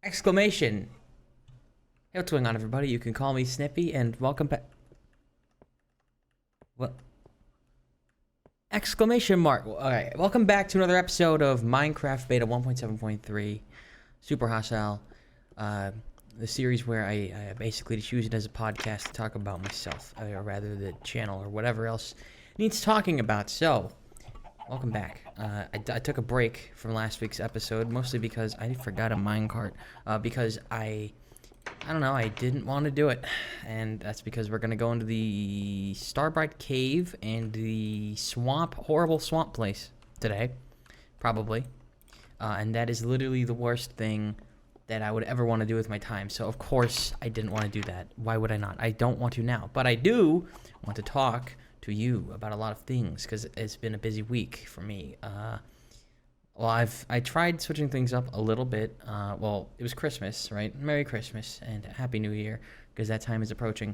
Exclamation. Hey, what's going on, everybody? You can call me Snippy, and welcome back. What? Exclamation mark. Alright, welcome back to another episode of Minecraft Beta 1.7.3 Super Hostile. The series where I basically just use it as a podcast to talk about myself, or rather the channel, or whatever else needs talking about. So, welcome back. I took a break from last week's episode, mostly because I forgot a minecart. Because I don't know, I didn't want to do it. And that's because we're going to go into the Starbright Cave and the swamp, horrible swamp place today. Probably. And that is literally the worst thing that I would ever want to do with my time. So, of course, I didn't want to do that. Why would I not? I don't want to now. But I do want to talk to you about a lot of things, because it's been a busy week for me. Well, I tried switching things up a little bit. Well, it was Christmas, right? Merry Christmas and Happy New Year, because that time is approaching.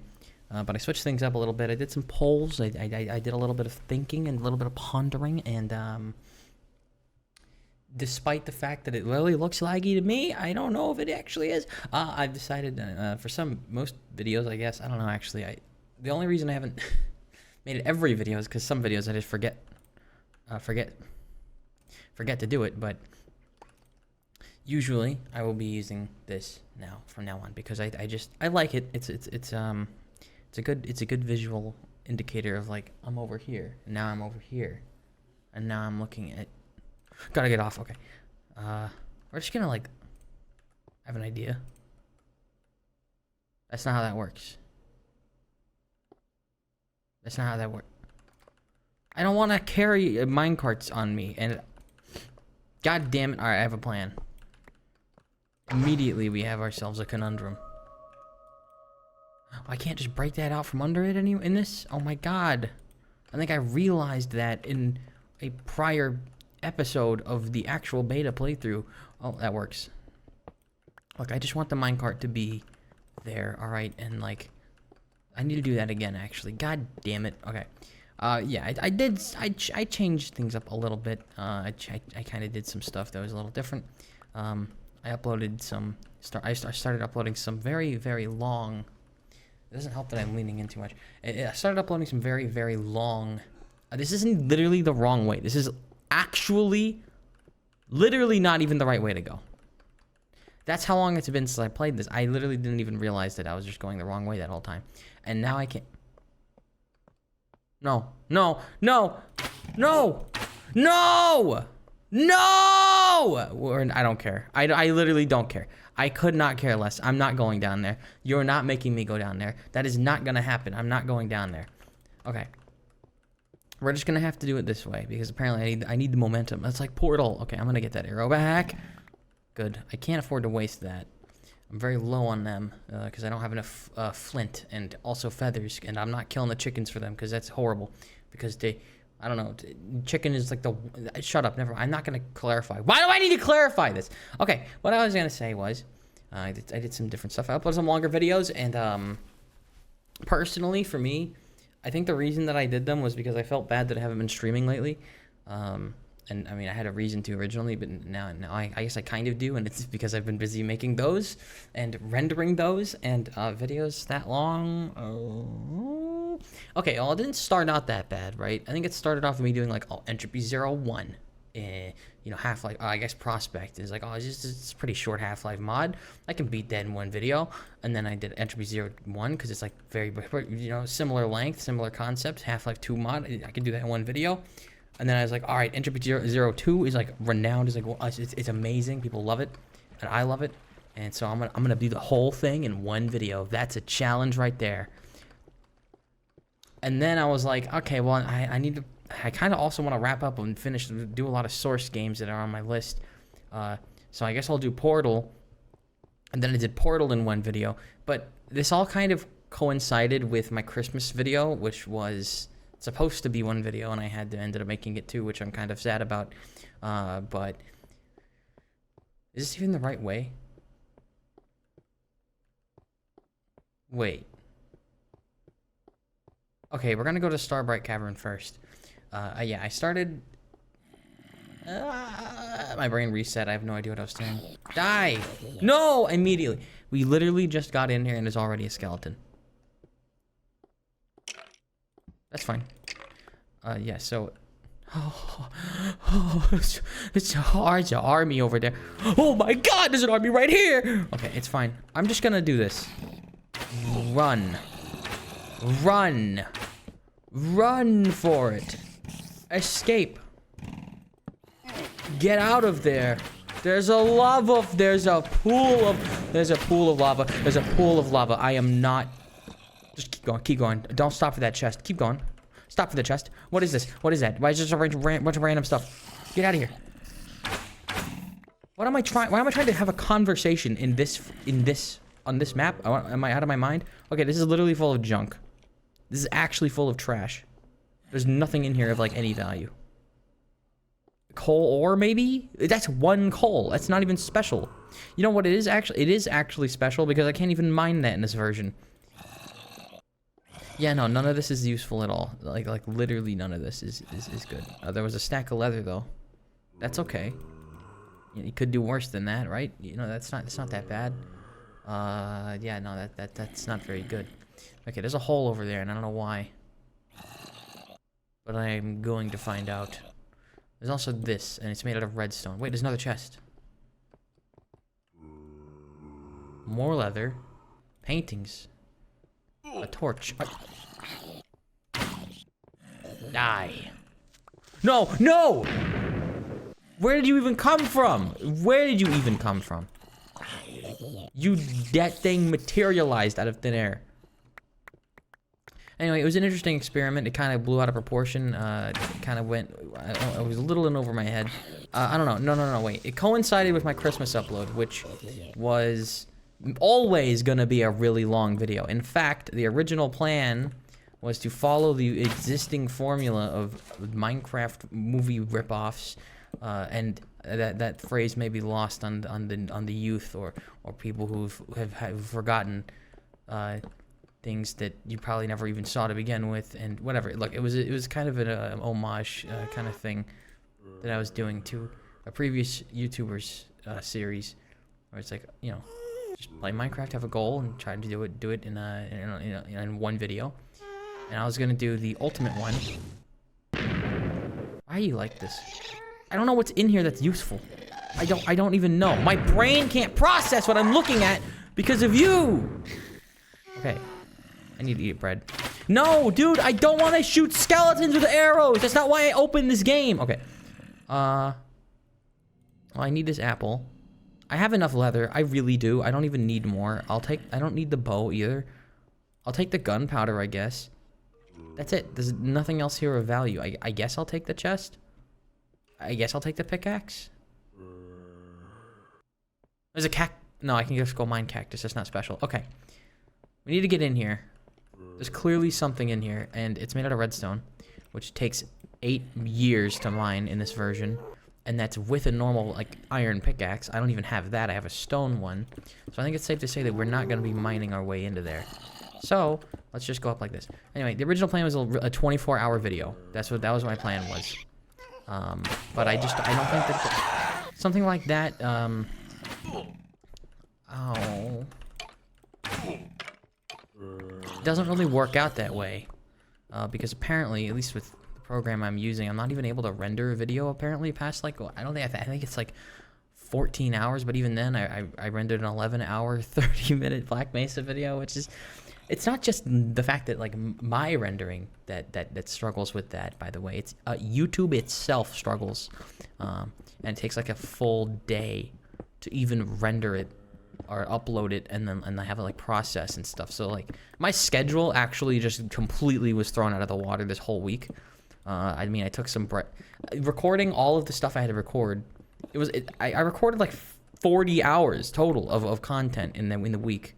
But I switched things up a little bit. I did some polls. I did a little bit of thinking and a little bit of pondering, and despite the fact that it really looks laggy to me, I don't know if it actually is. I've decided for most videos, I guess, I don't know actually. The only reason I haven't made it every video is because some videos I just forget to do it. But usually I will be using this from now on, because I like it. It's a good visual indicator of, like, I'm over here, and now I'm over here, and now I'm looking at. Gotta get off. Okay. We're just gonna, like, have an idea. That's not how that works. That's not how that works. I don't want to carry minecarts on me, and god damn it. Alright, I have a plan. Immediately we have ourselves a conundrum. I can't just break that out from under it in this? Oh my god. I think I realized that in a prior episode of the actual beta playthrough. Oh, that works. Look, I just want the minecart to be there, alright, and, like, I need to do that again, actually. God damn it. Okay. Yeah, I changed things up a little bit. I kind of did some stuff that was a little different. I uploaded some, I started uploading some very, very long, it doesn't help that I'm leaning in too much. I started uploading some very, very long, this isn't literally the wrong way. This is actually, literally not even the right way to go. That's how long it's been since I played this. I literally didn't even realize that I was just going the wrong way that whole time. And now I can't. No, no, no, no, no, no! I don't care. I literally don't care. I could not care less. I'm not going down there. You're not making me go down there. That is not gonna happen. I'm not going down there. Okay. We're just gonna have to do it this way, because apparently I need the momentum. That's like Portal. Okay, I'm gonna get that arrow back. Good. I can't afford to waste that. I'm very low on them, because I don't have enough flint and also feathers, and I'm not killing the chickens for them, because that's horrible. Because I don't know, chicken is like the, shut up, never mind. I'm not gonna clarify. Why do I need to clarify this? Okay, what I was gonna say was, I did some different stuff. I uploaded some longer videos, and personally, for me, I think the reason that I did them was because I felt bad that I haven't been streaming lately. And I mean, I had a reason to originally, but now I guess I kind of do, and it's because I've been busy making those and rendering those and videos that long. Oh. Okay, well, it didn't start out that bad, right? I think it started off with me doing, like, Entropy 01. You know, Half-Life, I guess Prospect is like, oh, it's a pretty short Half-Life mod. I can beat that in one video. And then I did Entropy 01, because it's, like, very, you know, similar length, similar concept. Half-Life 2 mod, I can do that in one video. And then I was like, all right, Entropy 02 is, like, renowned. It's like, well, it's amazing. People love it, and I love it. And so I'm gonna do the whole thing in one video. That's a challenge right there. And then I was like, okay, well, I kind of also want to wrap up and do a lot of Source games that are on my list. So I guess I'll do Portal. And then I did Portal in one video. But this all kind of coincided with my Christmas video, which was supposed to be one video, and I ended up making it two, which I'm kind of sad about. But is this even the right way? Wait. Okay, we're gonna go to Starbright Cavern first. Yeah, I started. My brain reset. I have no idea what I was doing. Die! No! Immediately. We literally just got in here and there's already a skeleton. That's fine. Yeah, so... it's an army over there. Oh my god, there's an army right here! Okay, it's fine. I'm just gonna do this. Run. Run. Run for it. Escape. Get out of there. There's a lava. There's a pool of lava. There's a pool of lava. I am not... Just keep going. Keep going. Don't stop for that chest. Keep going. Stop for the chest. What is this? What is that? Why is there just a bunch of random stuff? Get out of here. What am I trying? Why am I trying to have a conversation on this map? Am I out of my mind? Okay, this is literally full of junk. This is actually full of trash. There's nothing in here of like any value. Coal ore, maybe? That's one coal. That's not even special. You know what it is actually? It is actually special because I can't even mine that in this version. Yeah, no, none of this is useful at all. Like literally none of this is good. There was a stack of leather though. That's okay. You could do worse than that, right? You know, that's not that bad. Yeah, no, that's not very good. Okay, there's a hole over there, and I don't know why. But I'm going to find out. There's also this, and it's made out of redstone. Wait, there's another chest. More leather. Paintings. A torch. Die. No! No! Where did you even come from? Where did you even come from? That thing materialized out of thin air. Anyway, it was an interesting experiment. It kind of blew out of proportion. It kind of went... I was a little in over my head. I don't know. No, wait. It coincided with my Christmas upload, which was always gonna be a really long video. In fact, the original plan was to follow the existing formula of Minecraft movie ripoffs, and that phrase may be lost on the youth or people who have forgotten things that you probably never even saw to begin with, and whatever. Look, it was kind of an homage kind of thing that I was doing to a previous YouTuber's series, where it's like, you know, just play Minecraft, have a goal, and try to do it in one video. And I was gonna do the ultimate one. Why are you like this? I don't know what's in here that's useful. I don't even know. My brain can't process what I'm looking at because of you. Okay. I need to eat bread. No, dude, I don't want to shoot skeletons with arrows. That's not why I opened this game. Okay. Well, I need this apple. I have enough leather. I really do. I don't even need more. I don't need the bow either. I'll take the gunpowder, I guess. That's it. There's nothing else here of value. I guess I'll take the chest. I guess I'll take the pickaxe. There's a no, I can just go mine cactus. That's not special. Okay. We need to get in here. There's clearly something in here, and it's made out of redstone, which takes 8 years to mine in this version. And that's with a normal, like, iron pickaxe. I don't even have that. I have a stone one. So I think it's safe to say that we're not going to be mining our way into there. So, let's just go up like this. Anyway, the original plan was a 24-hour video. That was my plan was. But I don't think that... something like that, doesn't really work out that way. Because apparently, at least with the program I'm using, I'm not even able to render a video apparently past, like, I think it's like 14 hours, but even then, I rendered an 11-hour, 30-minute Black Mesa video, which is... It's not just the fact that, like, my rendering that struggles with that, by the way. It's YouTube itself struggles. And it takes, like, a full day to even render it or upload it, and I have it, like, process and stuff. So, like, my schedule actually just completely was thrown out of the water this whole week. I mean, I took some recording all of the stuff I had to record. I recorded, like, 40 hours total of content in the week.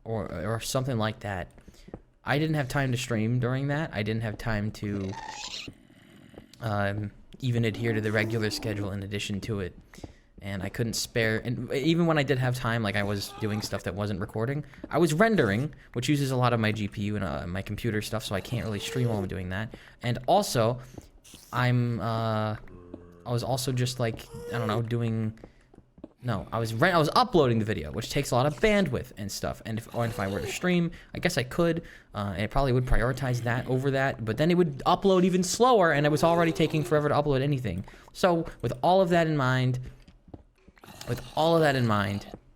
Or something like that. I didn't have time to stream during that. I didn't have time to even adhere to the regular schedule in addition to it. And I couldn't spare, and even when I did have time, like I was doing stuff that wasn't recording, I was rendering, which uses a lot of my GPU and my computer stuff, so I can't really stream while I'm doing that. And also, I'm I was also just like, I don't know, I was uploading the video, which takes a lot of bandwidth and stuff. And if I were to stream, I guess I could, and it probably would prioritize that over that, but then it would upload even slower, and it was already taking forever to upload anything. So with all of that in mind,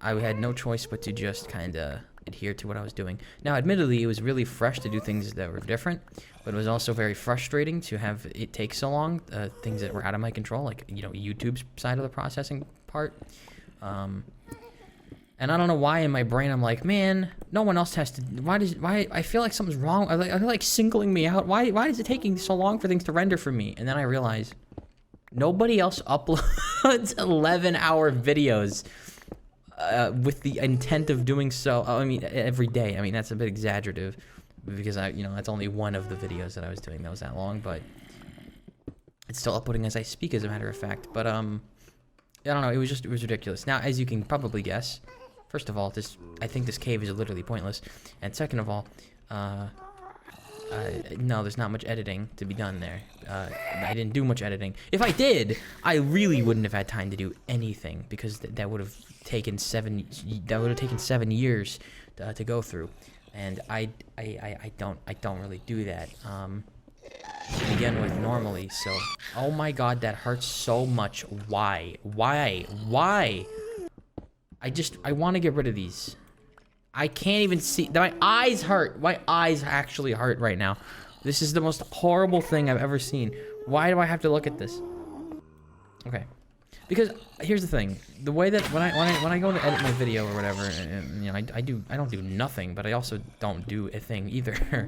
I had no choice but to just kind of adhere to what I was doing. Now, admittedly, it was really fresh to do things that were different, but it was also very frustrating to have it take so long, things that were out of my control, like, you know, YouTube's side of the processing part. And I don't know why in my brain I'm like, man, no one else has to. Why I feel like something's wrong. I feel like singling me out. Why is it taking so long for things to render for me? And then I realize nobody else uploads 11-hour videos with the intent of doing so. I mean, every day. I mean, that's a bit exaggerative because that's only one of the videos that I was doing that was that long, but it's still uploading as I speak, as a matter of fact. But I don't know. It was ridiculous. Now, as you can probably guess, first of all, I think this cave is literally pointless, and second of all, no, there's not much editing to be done there. I didn't do much editing. If I did, I really wouldn't have had time to do anything because that would have taken 7 years to go through, and I don't really do that. To begin with normally, so oh my god, that hurts so much. Why I want to get rid of these. I can't even see. My eyes hurt. My eyes actually hurt right now. This is the most horrible thing I've ever seen. Why do I have to look at this? Okay, because here's the thing: the way that when I go to edit my video or whatever, and I don't do nothing, but I also don't do a thing either.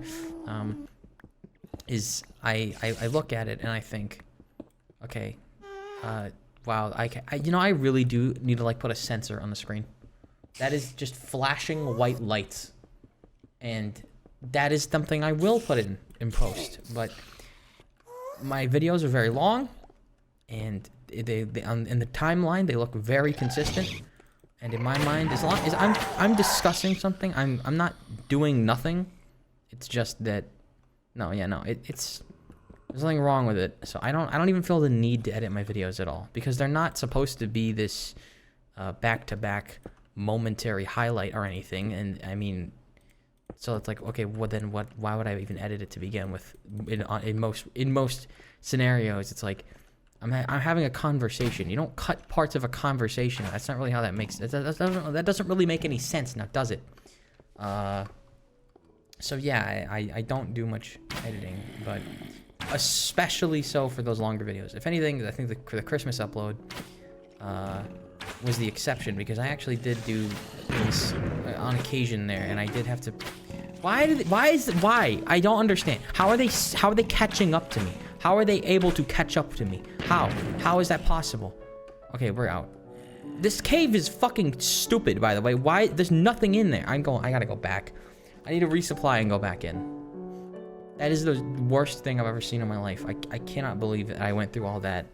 Is I look at it and I think, okay, wow, I really do need to like put a sensor on the screen. That is just flashing white lights, and that is something I will put in post. But my videos are very long, and they in the timeline they look very consistent. And in my mind, as long as I'm discussing something, I'm not doing nothing. It's just that. It's there's nothing wrong with it. So I don't even feel the need to edit my videos at all because they're not supposed to be this back-to-back momentary highlight or anything. And I mean, so it's like, okay, well then why would I even edit it to begin with? In most scenarios, it's like I'm having a conversation. You don't cut parts of a conversation. That's not really how that makes. That doesn't really make any sense. Now, does it? So yeah, I don't do much editing, but especially so for those longer videos. If anything, I think the Christmas upload was the exception because I actually did do things on occasion there, and I did have to. Why? I don't understand. How are they catching up to me? How are they able to catch up to me? How is that possible? Okay, we're out. This cave is fucking stupid, by the way. Why? There's nothing in there. I gotta go back. I need to resupply and go back in. That is the worst thing I've ever seen in my life. I cannot believe that I went through all that.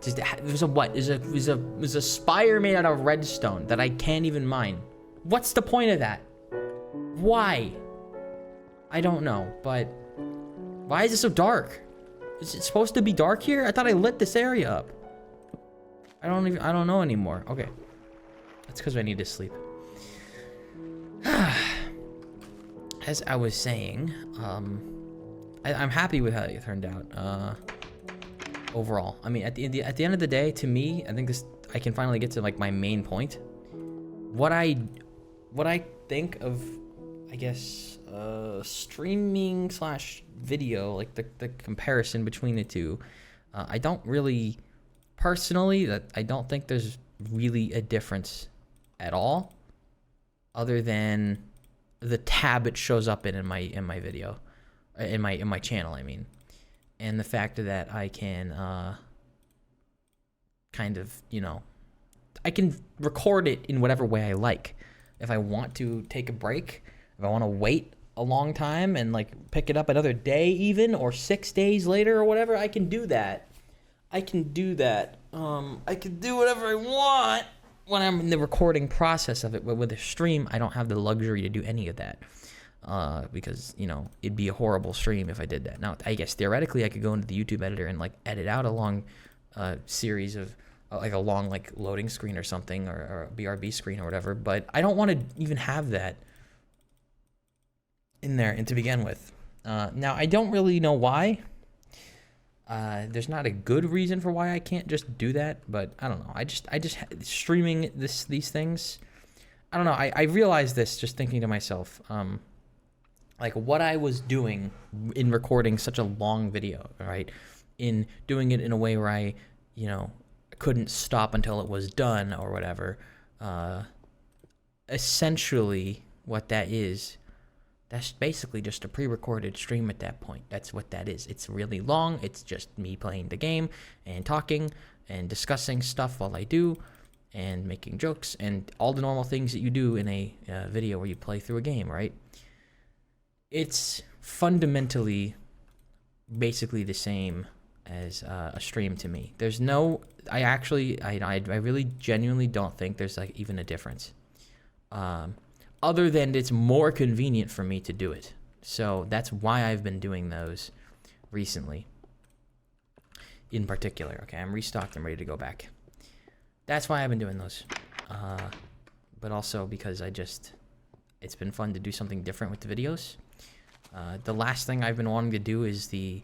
It was a what? It was a spire made out of redstone that I can't even mine. What's the point of that? Why? I don't know, but why is it so dark? Is it supposed to be dark here? I thought I lit this area up. I don't know anymore. Okay. That's because I need to sleep. As I was saying, I'm happy with how it turned out. Overall, I mean, at the end of the day, to me, I think I can finally get to like my main point. What I think of, I guess, streaming / video, like the comparison between the two. I don't really, personally, I don't think there's really a difference at all. Other than the tab it shows up in my video, in my channel, I mean, and the fact that I can kind of, I can record it in whatever way I like. If I want to take a break, if I want to wait a long time and like pick it up another day even, or 6 days later or whatever, I can do that. I can do whatever I want when I'm in the recording process of it. But with a stream, I don't have the luxury to do any of that. because, you know, it'd be a horrible stream if I did that. Now, I guess theoretically I could go into the YouTube editor and like edit out a long series of like a long like loading screen or something, or a BRB screen or whatever, but I don't want to even have that in there and to begin with. Now, I don't really know why. There's not a good reason for why I can't just do that, but I don't know. I just streaming these things. I don't know. I realized this just thinking to myself, like what I was doing in recording such a long video, right? In doing it in a way where I, you know, couldn't stop until it was done or whatever. Essentially, what that is, that's basically just a pre-recorded stream at that point. That's what that is. It's really long. It's just me playing the game and talking and discussing stuff while I do and making jokes and all the normal things that you do in a video where you play through a game, right? It's fundamentally basically the same as a stream to me. There's no, I really genuinely don't think there's like even a difference. Other than it's more convenient for me to do it. So that's why I've been doing those recently. In particular. Okay, I'm restocked. I'm ready to go back. That's why I've been doing those. But also because it's been fun to do something different with the videos. The last thing I've been wanting to do is the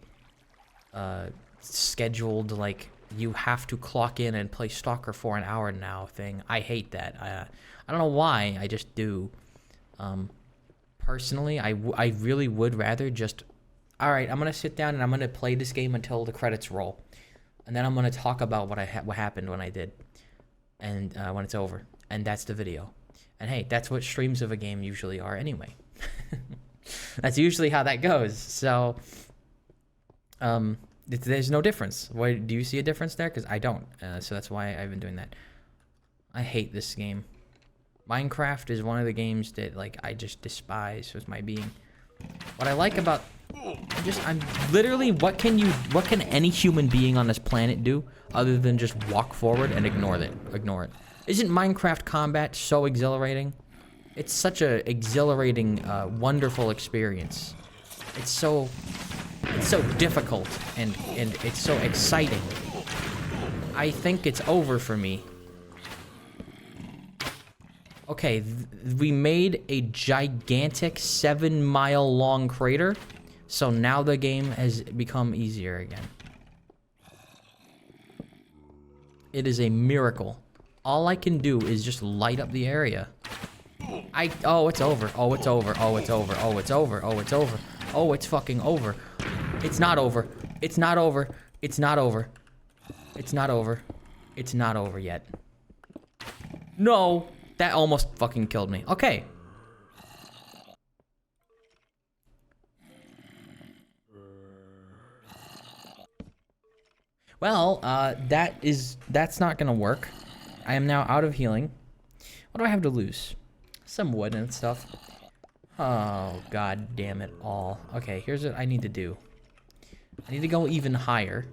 scheduled, like, you have to clock in and play Stalker for an hour now thing. I hate that. I don't know why, I just do. Personally, I really would rather just, all right, I'm going to sit down and I'm going to play this game until the credits roll. And then I'm going to talk about what happened when I did. And when it's over. And that's the video. And hey, that's what streams of a game usually are anyway. That's usually how that goes. So, there's no difference. Why, do you see a difference there? Because I don't. So that's why I've been doing that. I hate this game. Minecraft is one of the games that, like, I just despise with my being. What I like about, I'm literally, what can any human being on this planet do other than just walk forward and ignore it? Isn't Minecraft combat so exhilarating? It's such a exhilarating, wonderful experience. It's so difficult and it's so exciting. I think it's over for me. Okay, we made a gigantic 7-mile long crater, so now the game has become easier again. It is a miracle. All I can do is just light up the area. Oh, it's over. Oh, it's over. Oh, it's over. Oh, it's over. Oh, it's over. Oh, it's fucking over. It's not over. It's not over. It's not over. It's not over. It's not over yet. No! That almost fucking killed me. Okay. Well, that's not gonna work. I am now out of healing. What do I have to lose? Some wood and stuff. Oh, god damn it all. Okay, here's what I need to do. I need to go even higher,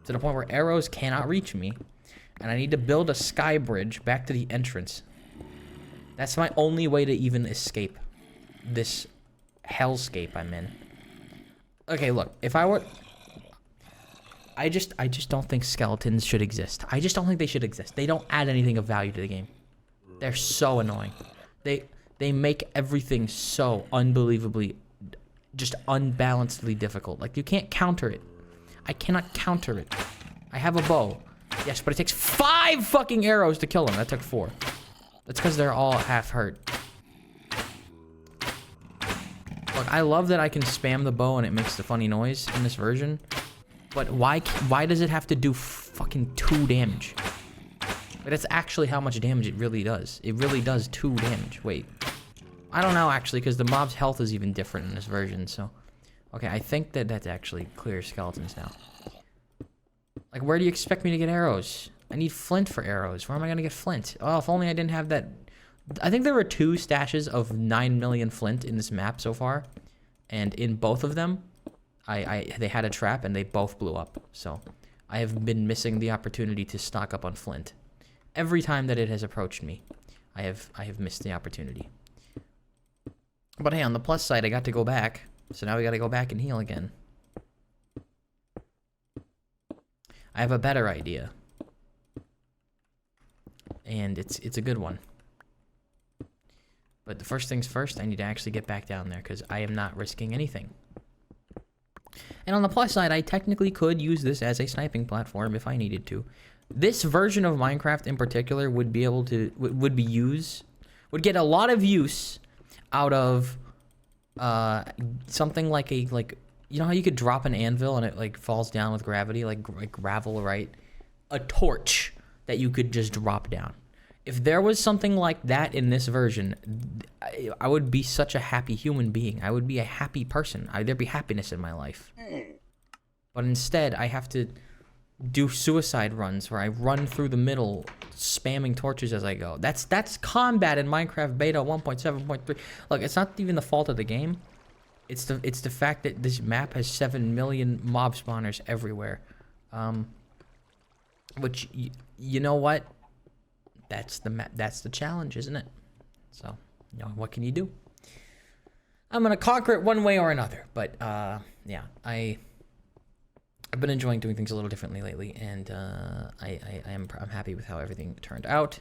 to the point where arrows cannot reach me. And I need to build a sky bridge back to the entrance. That's my only way to even escape this hellscape I'm in. Okay, look, if I were... I just don't think skeletons should exist. I just don't think they should exist. They don't add anything of value to the game. They're so annoying. They make everything so unbelievably, just unbalancedly difficult. Like, you can't counter it. I cannot counter it. I have a bow. Yes, but it takes 5 fucking arrows to kill him. That took 4. That's because they're all half hurt. Look, I love that I can spam the bow and it makes the funny noise in this version. But why does it have to do fucking 2 damage? But that's actually how much damage it really does. It really does 2 damage. Wait. I don't know, actually, because the mob's health is even different in this version, so... Okay, I think that's actually clear skeletons now. Like, where do you expect me to get arrows? I need flint for arrows. Where am I gonna get flint? Oh, if only I didn't have that... I think there were 2 stashes of 9 million flint in this map so far. And in both of them, they had a trap and they both blew up. So, I have been missing the opportunity to stock up on flint. Every time that it has approached me, I have missed the opportunity. But hey, on the plus side, I got to go back. So now we got to go back and heal again. I have a better idea. And it's a good one. But the first things first, I need to actually get back down there because I am not risking anything. And on the plus side, I technically could use this as a sniping platform if I needed to. This version of Minecraft in particular would be able to would get a lot of use out of something like you know how you could drop an anvil and it like falls down with gravity, like gravel, right? A torch that you could just drop down. If there was something like that in this version, I would be such a happy human being. I would be a happy person. There'd be happiness in my life. But instead, I have to do suicide runs where I run through the middle, spamming torches as I go. That's combat in Minecraft Beta 1.7.3. Look, it's not even the fault of the game. It's the fact that this map has 7 million mob spawners everywhere. Which you know what? That's the challenge, isn't it? So, you know, what can you do? I'm gonna conquer it one way or another. But yeah, I've been enjoying doing things a little differently lately, and I'm happy with how everything turned out.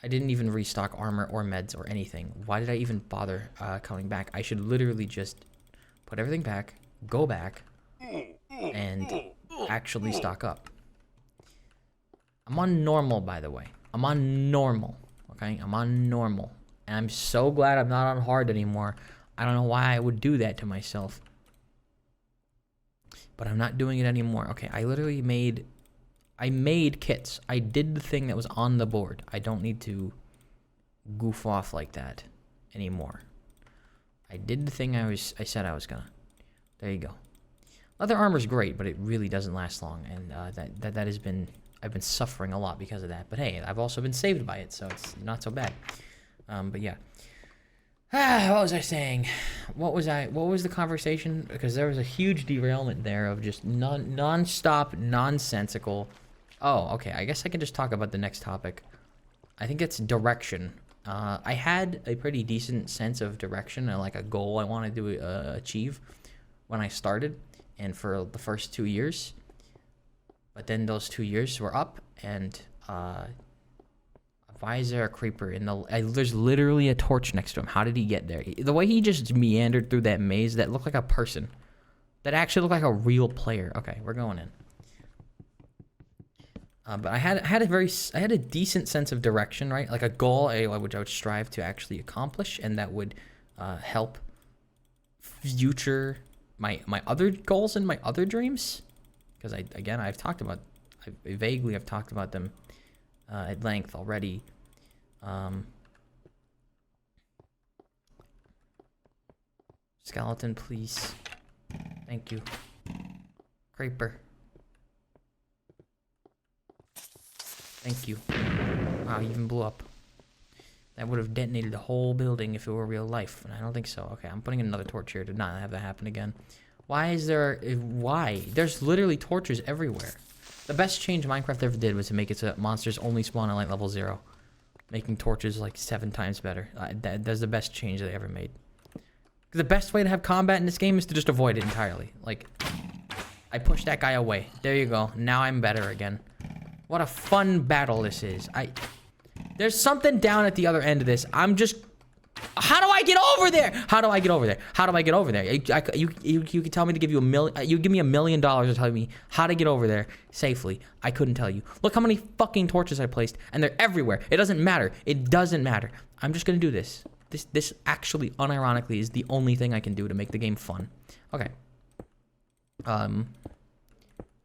I didn't even restock armor or meds or anything. Why did I even bother coming back? I should literally just put everything back, go back, and actually stock up. I'm on normal, by the way. I'm on normal, okay? I'm on normal. And I'm so glad I'm not on hard anymore. I don't know why I would do that to myself. But I'm not doing it anymore. Okay, I literally made kits. I did the thing that was on the board. I don't need to goof off like that anymore. I did the thing I said I was gonna. There you go. Leather armor's great, but it really doesn't last long, and that has been, I've been suffering a lot because of that. But hey, I've also been saved by it, so it's not so bad. But yeah. What was I saying? What was the conversation? Because there was a huge derailment there of just non-stop, nonsensical. Oh, okay. I guess I can just talk about the next topic. I think it's direction. I had a pretty decent sense of direction and like a goal I wanted to achieve when I started, and for the first 2 years. But then those 2 years were up, and why is there a creeper in the... there's literally a torch next to him. How did he get there? The way he just meandered through that maze, that looked like a person. That actually looked like a real player. Okay, we're going in. But I had a decent sense of direction, right? Like a goal, which I would strive to actually accomplish, and that would help future my other goals and my other dreams. Because I've talked about them at length already. Skeleton, please. Thank you. Creeper. Thank you. Wow, you even blew up. That would have detonated the whole building if it were real life, and I don't think so. Okay, I'm putting another torch here to not have that happen again. Why is there... why? There's literally torches everywhere. The best change Minecraft ever did was to make it so that monsters only spawn at like level 0. Making torches like 7 times better. That's the best change they ever made. The best way to have combat in this game is to just avoid it entirely. Like, I pushed that guy away. There you go. Now I'm better again. What a fun battle this is. There's something down at the other end of this. I'm just... How do I get over there? How do I get over there? How do I get over there? You can tell me to give you $1 million. You give me $1 million to tell me how to get over there safely. I couldn't tell you. Look how many fucking torches I placed, and they're everywhere. It doesn't matter. It doesn't matter. I'm just gonna do this. This actually, unironically, is the only thing I can do to make the game fun. Okay.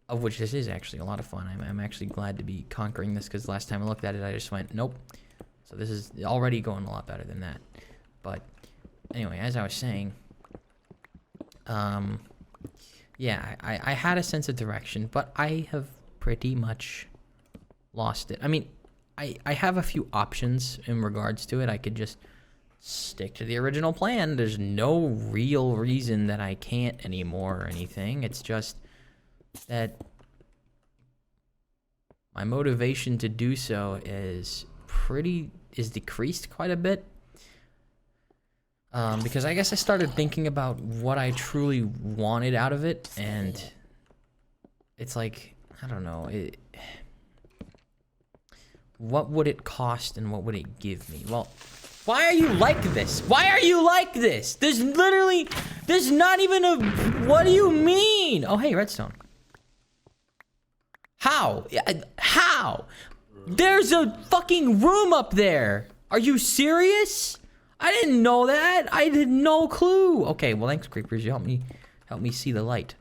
Of which this is actually a lot of fun. I'm actually glad to be conquering this, because last time I looked at it, I just went, nope. So this is already going a lot better than that. But anyway, as I was saying, yeah, I had a sense of direction, but I have pretty much lost it. I mean, I have a few options in regards to it. I could just stick to the original plan. There's no real reason that I can't anymore or anything. It's just that my motivation to do so is decreased quite a bit. Because I guess I started thinking about what I truly wanted out of it, and it's like, I don't know, what would it cost and what would it give me? Well, why are you like this? Why are you like this? There's not even a, what do you mean? Oh, hey, redstone. How? How? There's a fucking room up there. Are you serious? I didn't know that. I had no clue. Okay, well, thanks, creepers. You help me see the light.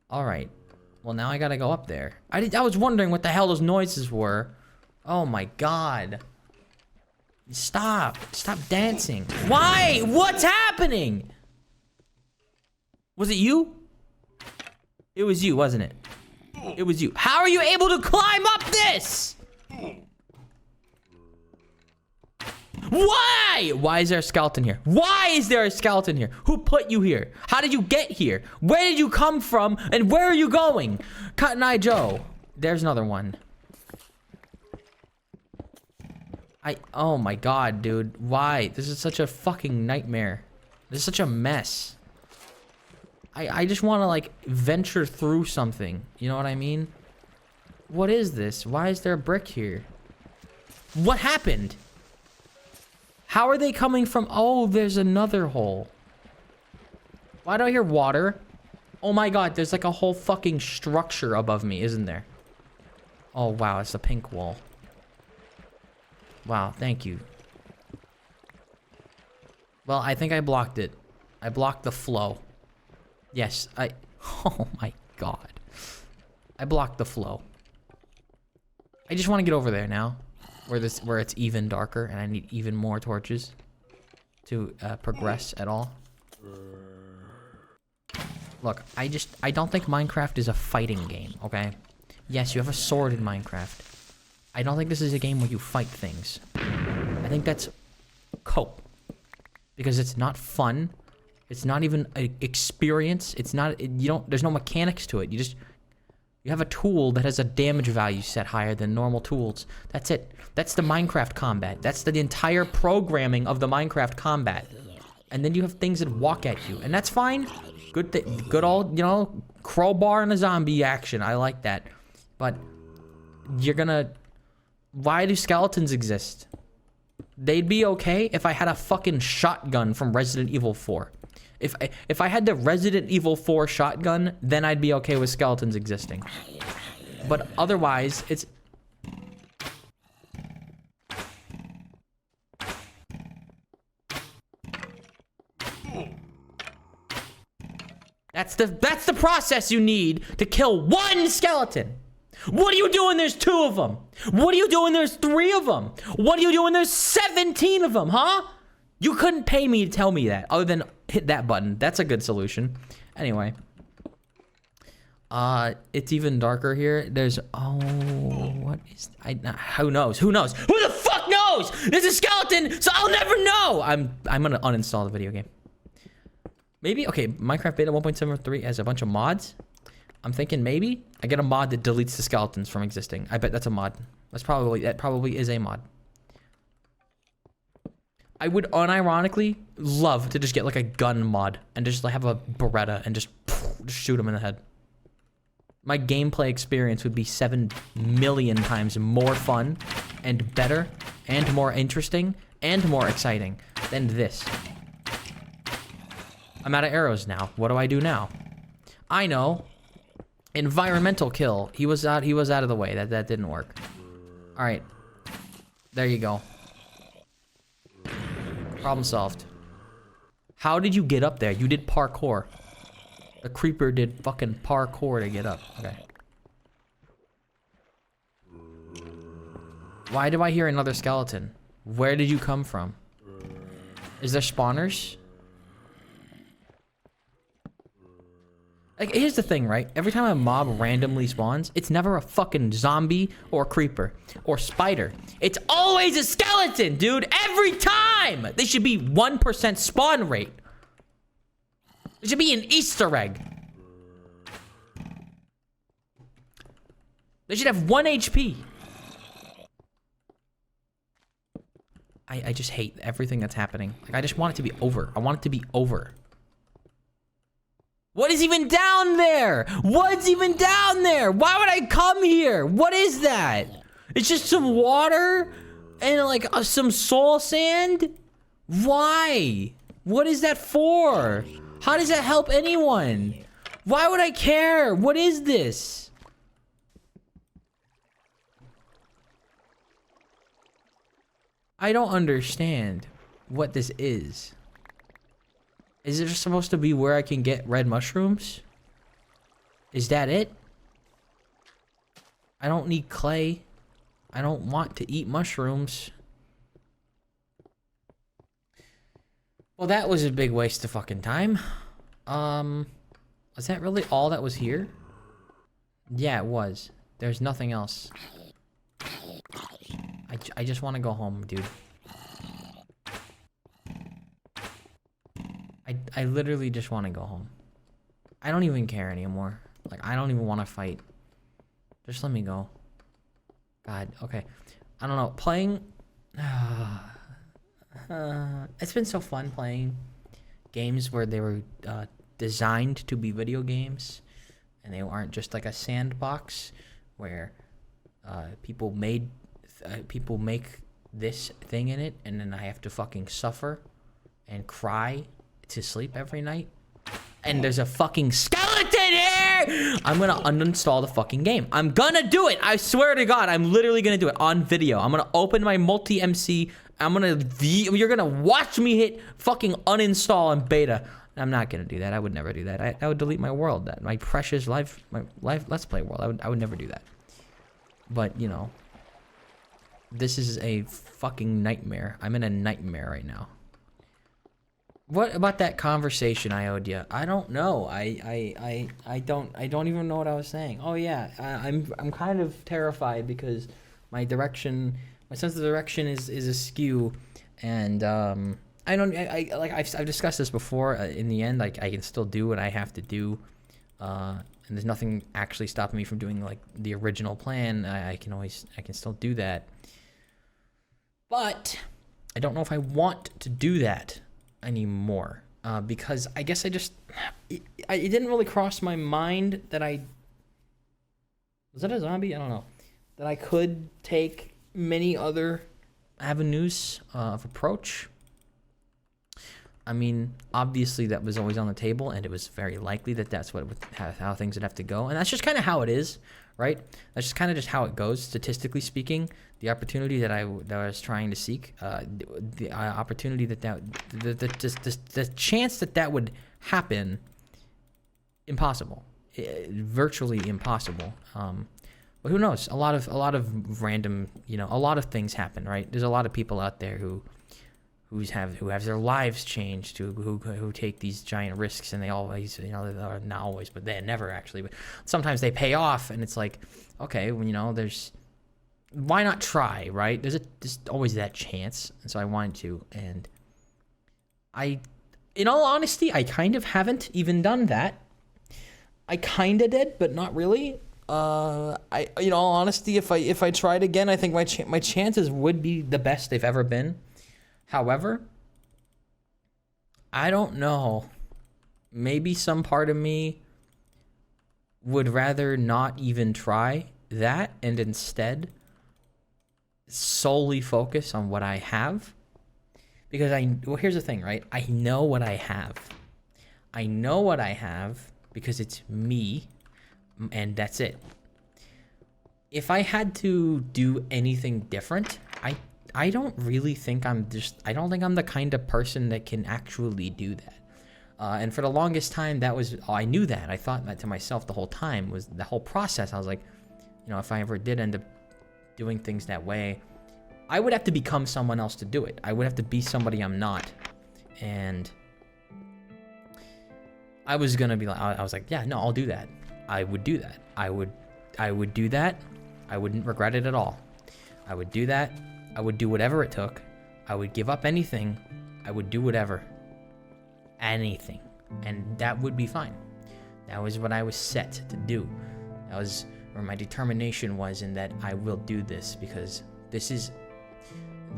All right. Well, now I gotta go up there. I was wondering what the hell those noises were. Oh my god. Stop dancing. Why? What's happening? Was it you? It was you, wasn't it? It was you. How are you able to climb up this? Why? Why is there a skeleton here? Why is there a skeleton here? Who put you here? How did you get here? Where did you come from? And where are you going? Cotton Eye Joe. There's another one. Oh my god, dude. Why? This is such a fucking nightmare. This is such a mess. I just want to, like, venture through something. You know what I mean? What is this? Why is there a brick here? What happened? How are they coming from? Oh, there's another hole. Why do I hear water? Oh my god, there's like a whole fucking structure above me, isn't there? Oh wow, it's a pink wall. Wow, thank you. Well, I think I blocked it. I blocked the flow. Yes, oh my god. I blocked the flow. I just want to get over there now. Where it's even darker and I need even more torches to progress at all. Look, I don't think Minecraft is a fighting game, okay? Yes, you have a sword in Minecraft. I don't think this is a game where you fight things. I think that's cope. Because it's not fun. It's not even an experience. It's not, there's no mechanics to it. You have a tool that has a damage value set higher than normal tools. That's it. That's the Minecraft combat. That's the entire programming of the Minecraft combat. And then you have things that walk at you, and that's fine. Good old, you know, crowbar and a zombie action. I like that. But why do skeletons exist? They'd be okay if I had a fucking shotgun from Resident Evil 4. If I had the Resident Evil 4 shotgun, then I'd be okay with skeletons existing. But otherwise, it's... That's the process you need to kill one skeleton. What are you doing? There's 2 of them. What are you doing? There's 3 of them. What are you doing? There's 17 of them, huh? You couldn't pay me to tell me that, other than hit that button. That's a good solution. Anyway. It's even darker here. There's, what is, who knows? Who knows? Who the fuck knows? There's a skeleton, so I'll never know! I'm gonna uninstall the video game. Maybe, okay, Minecraft Beta 1.73 has a bunch of mods. I'm thinking maybe I get a mod that deletes the skeletons from existing. I bet that's a mod. That probably is a mod. I would unironically love to just get like a gun mod and just like have a Beretta and just shoot him in the head. My gameplay experience would be 7 million times more fun and better and more interesting and more exciting than this. I'm out of arrows now. What do I do now? I know. Environmental kill. He was out of the way. That didn't work. All right. There you go. Problem solved. How did you get up there? You did parkour. The creeper did fucking parkour to get up. Okay. Why do I hear another skeleton? Where did you come from? Is there spawners? Like, here's the thing, right? Every time a mob randomly spawns, it's never a fucking zombie or creeper or spider. It's always a skeleton, dude. Every time! They should be 1% spawn rate. It should be an Easter egg. They should have 1 HP. I just hate everything that's happening. Like, I just want it to be over. I want it to be over. What is even down there? What's even down there? Why would I come here? What is that? It's just some water and like some soul sand? Why? What is that for? How does that help anyone? Why would I care? What is this? I don't understand what this is. Is it just supposed to be where I can get red mushrooms? Is that it? I don't need clay. I don't want to eat mushrooms. Well, that was a big waste of fucking time. Was that really all that was here? Yeah, it was. There's nothing else. I just want to go home, dude. I literally just want to go home. I don't even care anymore. Like, I don't even want to fight. Just let me go. God, okay. I don't know. Playing... it's been so fun playing games where they were designed to be video games. And they aren't just like a sandbox where people make this thing in it, and then I have to fucking suffer and cry to sleep every night. And there's a fucking skeleton here! I'm gonna uninstall the fucking game. I'm gonna do it! I swear to God, I'm literally gonna do it on video. I'm gonna open my multi-MC. You're gonna watch me hit fucking uninstall and beta. I'm not gonna do that. I would never do that. I would delete my world, my precious life, my life Let's Play world. I would never do that. But, you know, this is a fucking nightmare. I'm in a nightmare right now. What about that conversation I owed you? I don't know. I don't even know what I was saying. Oh yeah, I'm kind of terrified because my sense of direction is askew, and I've discussed this before. In the end, like, I can still do what I have to do, and there's nothing actually stopping me from doing like the original plan. I can still do that, but I don't know if I want to do that anymore, because I guess it didn't really cross my mind that was that a zombie? I don't know, that I could take many other avenues of approach. I mean, obviously that was always on the table, and it was very likely that that's how things would have to go, and that's just kind of how it is, right? That's just kind of just how it goes, statistically speaking. The opportunity that I was trying to seek, the opportunity the chance that would happen, impossible, virtually impossible. But who knows? A lot of random, a lot of things happen, right? There's a lot of people out there who have their lives changed, who take these giant risks, and they always, not always, but they never actually, but sometimes they pay off, and it's like, okay, well, why not try, right? There's always that chance, and so I wanted to, and in all honesty, I kind of haven't even done that. I kind of did, but not really. In all honesty, if I tried again, I think my chances would be the best they've ever been. However, I don't know. Maybe some part of me would rather not even try that and instead solely focus on what I have. Because here's the thing, right? I know what I have. I know what I have because it's me, and that's it. If I had to do anything different, I don't really think I don't think I'm the kind of person that can actually do that. And for the longest time, I knew that. I thought that to myself the whole time, was the whole process. I was like, if I ever did end up doing things that way, I would have to become someone else to do it. I would have to be somebody I'm not. And I was gonna be like, I was like, yeah, no, I'll do that. I would do that. I would do that. I wouldn't regret it at all. I would do that. I would do whatever it took. I would give up anything. I would do whatever. Anything. And that would be fine. That was what I was set to do. That was where my determination was, in that I will do this, because this is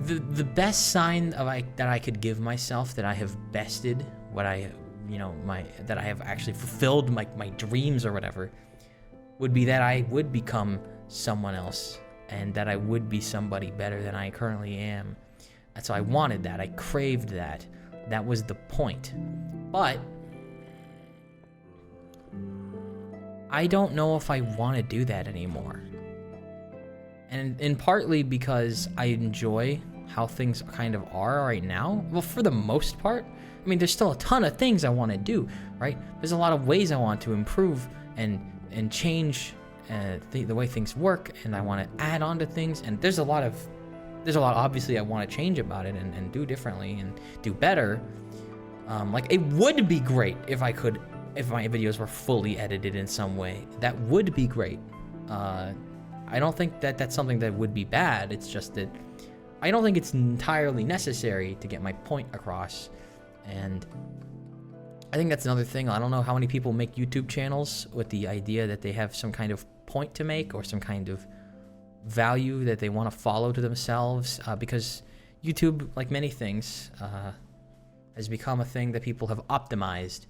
the best sign that I could give myself that I have bested what I, that I have actually fulfilled my dreams or whatever, would be that I would become someone else and that I would be somebody better than I currently am. And so I wanted that. I craved that. That was the point. But I don't know if I want to do that anymore. And partly because I enjoy how things kind of are right now. Well, for the most part. I mean, there's still a ton of things I want to do, right? There's a lot of ways I want to improve and change the way things work, and I want to add on to things. And there's a lot obviously I want to change about it and do differently and do better. Like, it would be great if my videos were fully edited in some way. That would be great. I don't think that that's something that would be bad. It's just that I don't think it's entirely necessary to get my point across. And I think that's another thing. I don't know how many people make YouTube channels with the idea that they have some kind of point to make or some kind of value that they want to follow to themselves, because YouTube, like many things, has become a thing that people have optimized,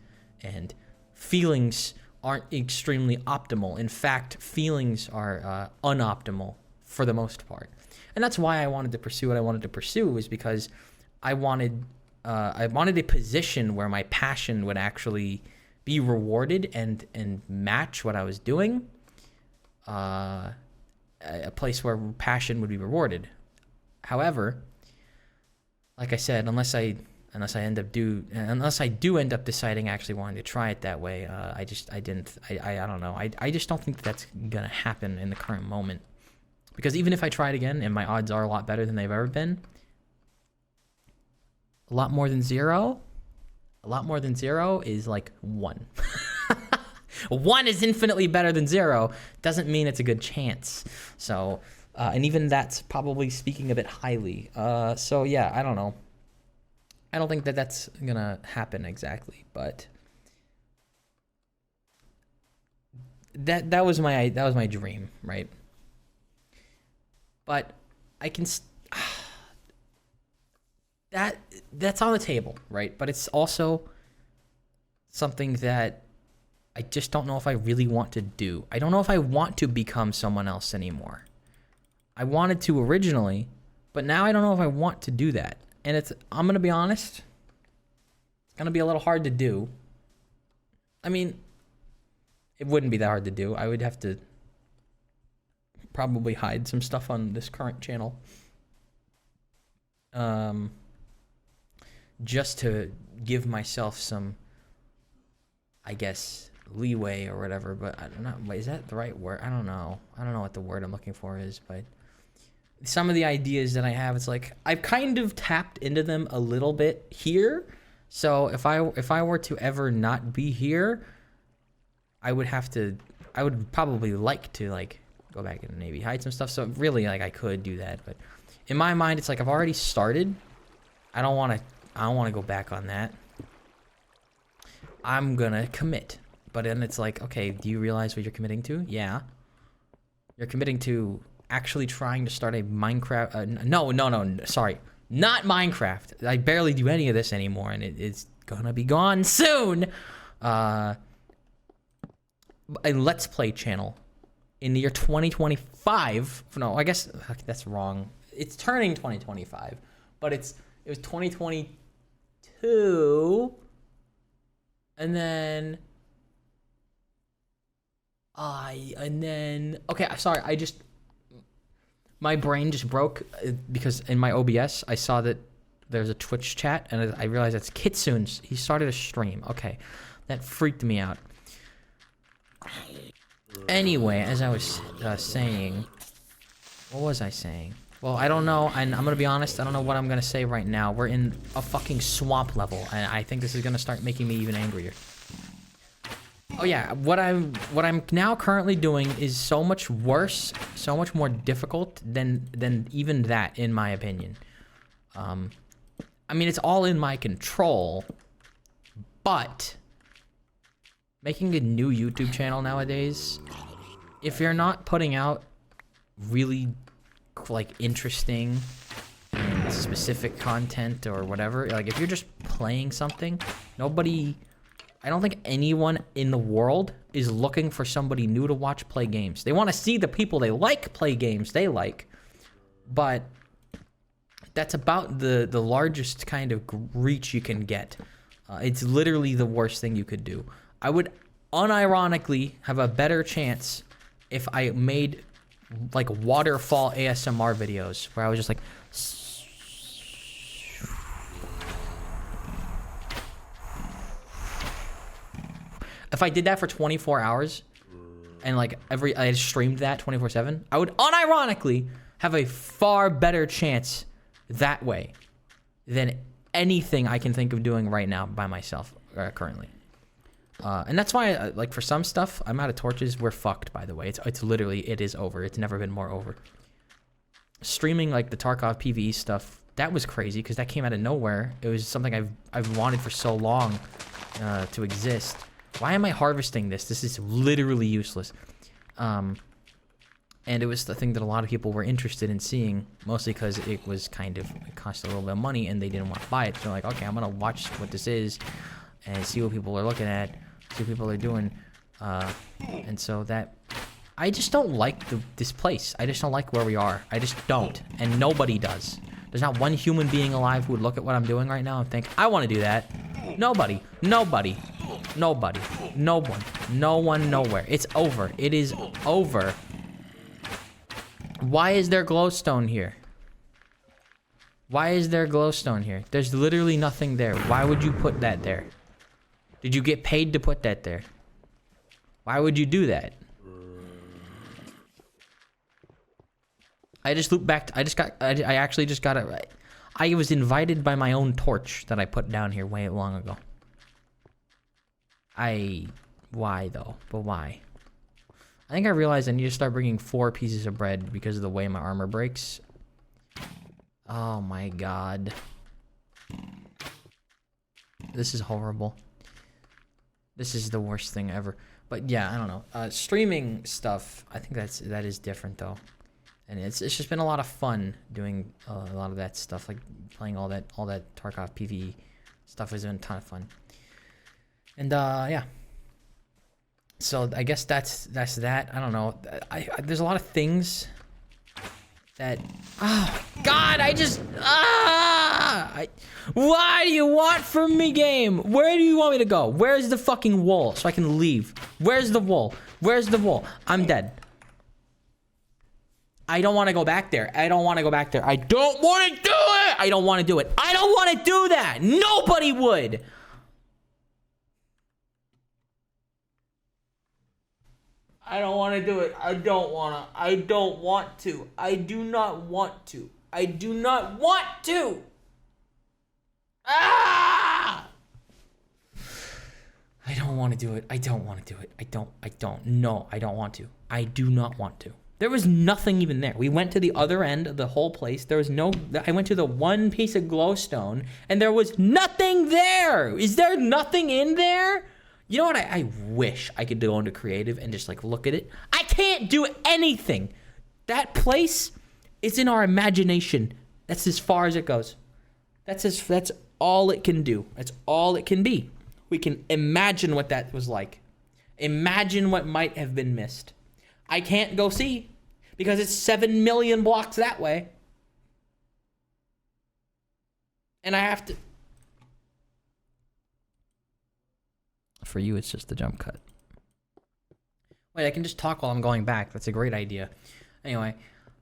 and feelings aren't extremely optimal. In fact, feelings are unoptimal for the most part. And that's why I wanted to pursue what I wanted to pursue, was because I wanted a position where my passion would actually be rewarded and match what I was doing. A place where passion would be rewarded. However, like I said, unless I do end up deciding actually wanting to try it that way, I don't know. I just don't think that's gonna happen in the current moment. Because even if I try it again, and my odds are a lot better than they've ever been, a lot more than zero is like 1. 1 is infinitely better than 0. Doesn't mean it's a good chance. So, and even that's probably speaking a bit highly. So yeah, I don't know. I don't think that that's gonna happen exactly, but that was my dream, right? But I can that's on the table, right? But it's also something that I just don't know if I really want to do. I don't know if I want to become someone else anymore. I wanted to originally, but now I don't know if I want to do that. And I'm going to be honest, it's going to be a little hard to do. I mean, it wouldn't be that hard to do. I would have to probably hide some stuff on this current channel. Just to give myself some, I guess, leeway or whatever, but I don't know. Is that the right word? I don't know what the word I'm looking for is, but some of the ideas that I have, it's like I've kind of tapped into them a little bit here. So if I were to ever not be here, I would probably like to like go back and maybe hide some stuff. So really, like, I could do that, but in my mind, it's like I've already started. I don't want to go back on that. I'm gonna commit. But then it's like, okay, do you realize what you're committing to? Yeah. You're committing to actually trying to start a Minecraft. No, sorry. Not Minecraft. I barely do any of this anymore, and it's gonna be gone soon. A Let's Play channel in the year 2025. No, I guess that's wrong. It's turning 2025, but it was 2022, and then okay, sorry, my brain just broke because in my OBS I saw that there's a Twitch chat, and I realized that's Kitsune. He started a stream. Okay, that freaked me out. Anyway, as I was saying, what was I saying? Well, I don't know, and I'm gonna be honest, I don't know what I'm gonna say right now. We're in a fucking swamp level, and I think this is gonna start making me even angrier. Oh yeah, what I'm now currently doing is so much worse, so much more difficult than even that, in my opinion. I mean, it's all in my control, but making a new YouTube channel nowadays, if you're not putting out really like interesting and specific content or whatever. Like, if you're just playing something, I don't think anyone in the world is looking for somebody new to watch play games. They want to see the people they like play games they like, but that's about the largest kind of reach you can get. It's literally the worst thing you could do. I would unironically have a better chance if I made like waterfall ASMR videos where I was just like if I did that for 24 hours and like I streamed that 24/7, I would unironically have a far better chance that way than anything I can think of doing right now by myself currently. And that's why, like, for some stuff, I'm out of torches. We're fucked, by the way. It's literally, it is over. It's never been more over. Streaming, like, the Tarkov PvE stuff, that was crazy, because that came out of nowhere. It was something I've wanted for so long to exist. Why am I harvesting this? This is literally useless. And it was the thing that a lot of people were interested in seeing, mostly because it was kind of, it cost a little bit of money, and they didn't want to buy it. So they're like, okay, I'm going to watch what this is, and see what people are looking at, see what people are doing, and so that, I just don't like this place. I just don't like where we are. I just don't, and nobody does. There's not one human being alive who would look at what I'm doing right now and think, I want to do that. Nobody, nobody, nobody, no one, no one, nowhere. It's over. It is over. Why is there glowstone here? Why is there glowstone here? There's literally nothing there. Why would you put that there? Did you get paid to put that there? Why would you do that? I just looped back. I actually just got it right. I was invited by my own torch that I put down here way long ago. Why though? But why? I think I realized I need to start bringing 4 pieces of bread because of the way my armor breaks. Oh my god. This is horrible. This is the worst thing ever. But yeah, I don't know. Streaming stuff, I think that is different though. And it's just been a lot of fun doing a lot of that stuff, like playing all that Tarkov PvE stuff has been a ton of fun. And yeah. So I guess that's that. I don't know. There's a lot of things that, oh god, why do you want from me, game? Where do you want me to go? Where's the fucking wall so I can leave? Where's the wall? Where's the wall? I'm dead. I don't want to go back there. I don't want to go back there. I don't want to do it. I don't want to do it. I don't want to do that. Nobody would. I don't want to do it. I don't want to. I don't want to. I do not want to. I do not want to. Ah! I don't want to do it. I don't want to do it. I don't. No, I don't want to. I do not want to. There was nothing even there. We went to the other end of the whole place. There was no... I went to the one piece of glowstone, and there was nothing there. Is there nothing in there? You know what? I wish I could go into creative and just, like, look at it. I can't do anything. That place is in our imagination. That's as far as it goes. That's all it can do. That's all it can be. We can imagine what that was like. Imagine what might have been missed. I can't go see because it's 7 million blocks that way. And I have to... For you, it's just the jump cut. Wait, I can just talk while I'm going back. That's a great idea. Anyway,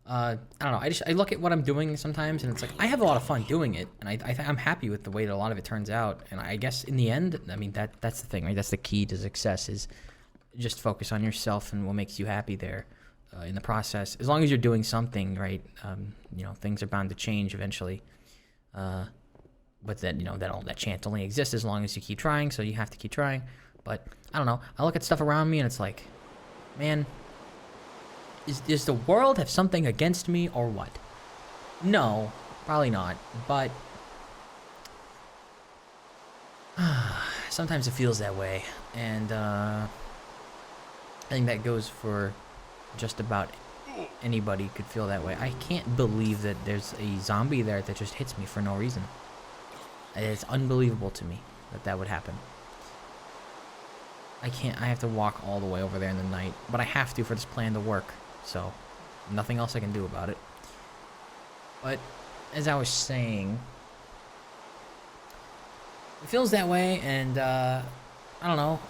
I don't know. I look at what I'm doing sometimes, and it's like, I have a lot of fun doing it, and I'm happy with the way that a lot of it turns out. And I guess in the end, I mean, that's the thing, right? That's the key to success, is just focus on yourself and what makes you happy there in the process. As long as you're doing something, right? You know, things are bound to change eventually. But then, you know, that chance only exists as long as you keep trying, so you have to keep trying. But I don't know. I look at stuff around me and it's like, man, does the world have something against me or what? No, probably not. But sometimes it feels that way. And I think that goes for just about anybody could feel that way. I can't believe that there's a zombie there that just hits me for no reason. It's unbelievable to me that that would happen. I have to walk all the way over there in the night, but I have to for this plan to work, so nothing else I can do about it. But as I was saying, it feels that way, and I don't know.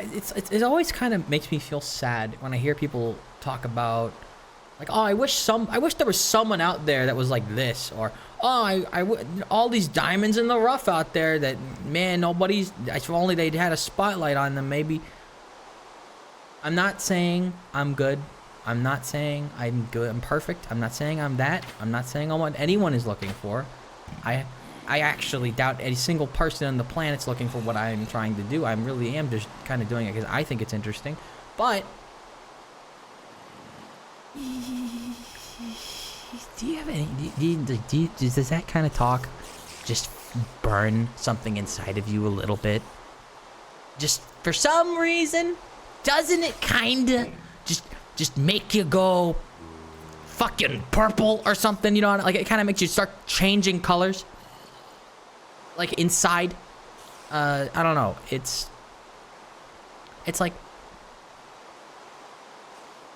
It always kind of makes me feel sad when I hear people talk about, like, oh, I wish there was someone out there that was like this, or oh, all these diamonds in the rough out there that, man, if only they'd had a spotlight on them, maybe. I'm not saying I'm good. I'm not saying I'm good. I'm perfect. I'm not saying I'm that. I'm not saying I'm what anyone is looking for. I actually doubt any single person on the planet's looking for what I'm trying to do. I really am just kind of doing it because I think it's interesting. But do you have any? Does that kind of talk just burn something inside of you a little bit? Just for some reason, doesn't it kind of just make you go fucking purple or something? You know, like it kind of makes you start changing colors, like inside. I don't know. It's like,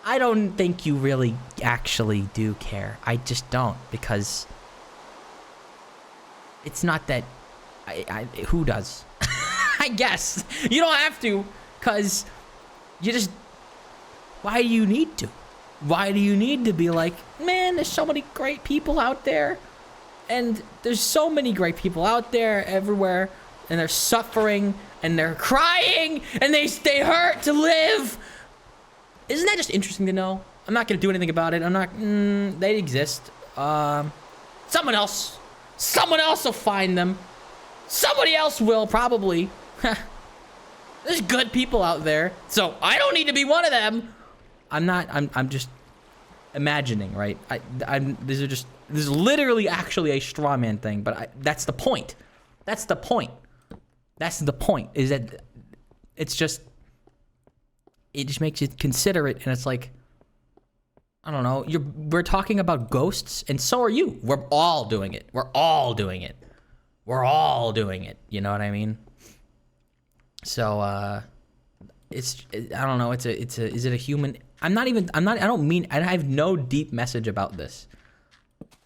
I don't think you really actually do care. I just don't, because it's not that who does? I guess you don't have to, because you just, why do you need to? Why do you need to be like, man, there's so many great people out there, and there's so many great people out there everywhere, and they're suffering and they're crying and they hurt to live. Isn't that just interesting to know? I'm not gonna do anything about it. I'm not. They exist. Someone else will find them. Somebody else will, probably. There's good people out there, so I don't need to be one of them. I'm just imagining, right? This is literally actually a straw man thing, but that's the point. That's the point. That's the point. Is that it just makes you consider it, and it's like, I don't know. We're talking about ghosts, and so are you. We're all doing it. We're all doing it. We're all doing it. You know what I mean? So I don't know. Is it a human? I have no deep message about this,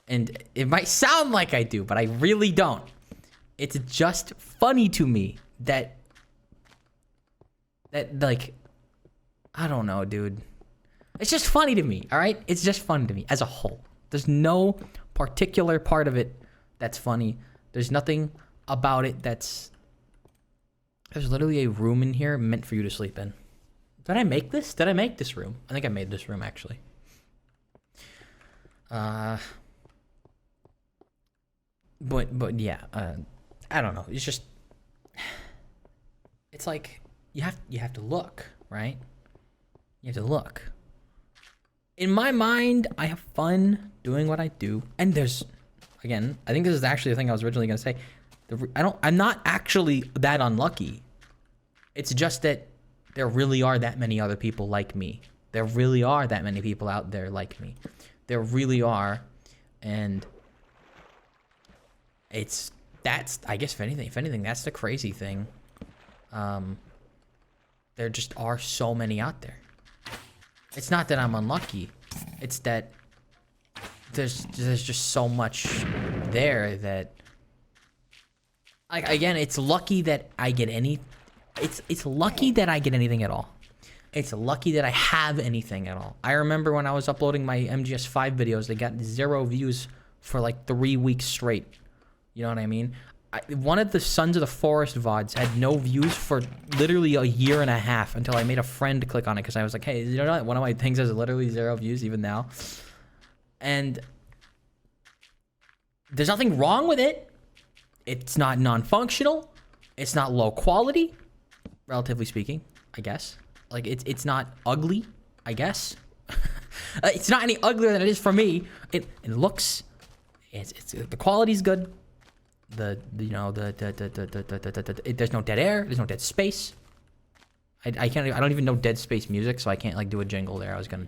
and it might sound like I do, but I really don't. It's just funny to me that like, I don't know, dude. It's just funny to me, all right? It's just funny to me as a whole. There's no particular part of it that's funny. There's nothing about it that's... There's literally a room in here meant for you to sleep in. Did I make this? Did I make this room? I think I made this room, actually. But yeah, I don't know. It's just... It's like, you have to look, right? You have to look. In my mind, I have fun doing what I do. And there's, again, I think this is actually the thing I was originally going to say. I'm not actually that unlucky. It's just that there really are that many other people like me. There really are that many people out there like me. There really are. And that's, I guess, if anything, that's the crazy thing. There just are so many out there. It's not that I'm unlucky. It's that there's just so much there that, like, again, it's lucky that I get it's lucky that I get anything at all. It's lucky that I have anything at all. I remember when I was uploading my MGS5 videos, they got 0 views for like 3 weeks straight. You know what I mean? One of the Sons of the Forest VODs had no views for literally a year and a half until I made a friend click on it because I was like, hey, you know, one of my things has literally 0 views even now. And there's nothing wrong with it. It's not non-functional. It's not low quality, relatively speaking, I guess. Like, it's not ugly, I guess. It's not any uglier than it is for me. It looks, the quality's good. There's no dead air. There's no dead space. I don't even know Dead Space music, so I can't like do a jingle there. I was gonna,